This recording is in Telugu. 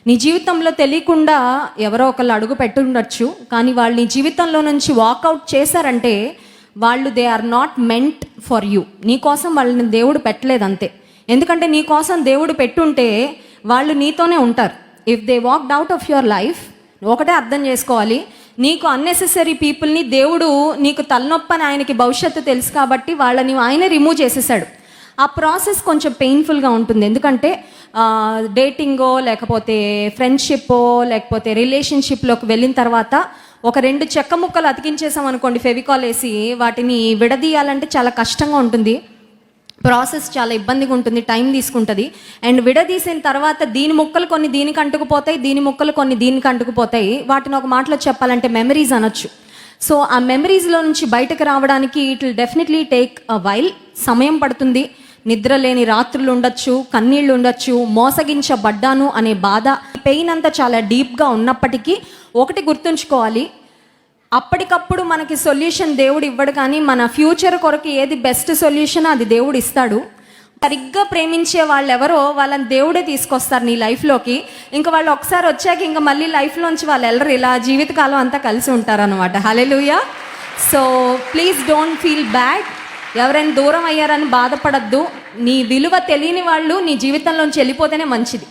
నీ జీవితంలో తెలియకుండా ఎవరో ఒకళ్ళు అడుగు పెట్టుండొచ్చు, కానీ వాళ్ళు నీ జీవితంలో నుంచి వాకౌట్ చేశారంటే వాళ్ళు they are not meant for you. నీ కోసం వాళ్ళని దేవుడు పెట్టలేదు అంతే. ఎందుకంటే నీ కోసం దేవుడు పెట్టుంటే వాళ్ళు నీతోనే ఉంటారు. If they walked out of your life, ఒకటే అర్థం చేసుకోవాలి, నీకు అన్నెసెసరీ పీపుల్ని దేవుడు, నీకు తలనొప్పని ఆయనకి భవిష్యత్తు తెలుసు కాబట్టి వాళ్ళని ఆయనే రిమూవ్ చేసేసాడు. ఆ ప్రాసెస్ కొంచెం పెయిన్ఫుల్గా ఉంటుంది. ఎందుకంటే డేటింగో లేకపోతే ఫ్రెండ్షిప్పో లేకపోతే రిలేషన్షిప్లోకి వెళ్ళిన తర్వాత ఒక 2 చెక్క ముక్కలు అతికించేసాం అనుకోండి, ఫెవికాల్ వేసి, వాటిని విడదీయాలంటే చాలా కష్టంగా ఉంటుంది. ప్రాసెస్ చాలా ఇబ్బందిగా ఉంటుంది, టైం తీసుకుంటుంది. అండ్ విడదీసిన తర్వాత దీని ముక్కలు కొన్ని దీనికి అంటుకుపోతాయి, దీని ముక్కలు కొన్ని దీనికి అంటుకుపోతాయి. వాటిని ఒక మాటలో చెప్పాలంటే మెమరీస్ అనొచ్చు. సో ఆ మెమరీస్లో నుంచి బయటకు రావడానికి it will definitely take a while, సమయం పడుతుంది. నిద్ర లేని రాత్రులు ఉండొచ్చు, కన్నీళ్ళు ఉండొచ్చు, మోసగించబడ్డాను అనే బాధ, పెయిన్ అంతా చాలా డీప్గా ఉన్నప్పటికీ ఒకటి గుర్తుంచుకోవాలి, అప్పటికప్పుడు మనకి సొల్యూషన్ దేవుడు ఇవ్వడు, కానీ మన ఫ్యూచర్ కొరకు ఏది బెస్ట్ సొల్యూషన్ అది దేవుడు ఇస్తాడు. సరిగ్గా ప్రేమించే వాళ్ళు ఎవరో వాళ్ళని దేవుడే తీసుకొస్తారు నీ లైఫ్లోకి. ఇంకా వాళ్ళు ఒకసారి వచ్చాక ఇంకా మళ్ళీ లైఫ్లోంచి వాళ్ళు వెళ్ళరు, ఇలా జీవితకాలం అంతా కలిసి ఉంటారు అనమాట. Hallelujah. So please don't feel bad. ఎవరైనా దూరం అయ్యారని బాధపడద్దు. నీ విలువ తెలియని వాళ్ళు నీ జీవితంలోంచి వెళ్ళిపోతేనే మంచిది.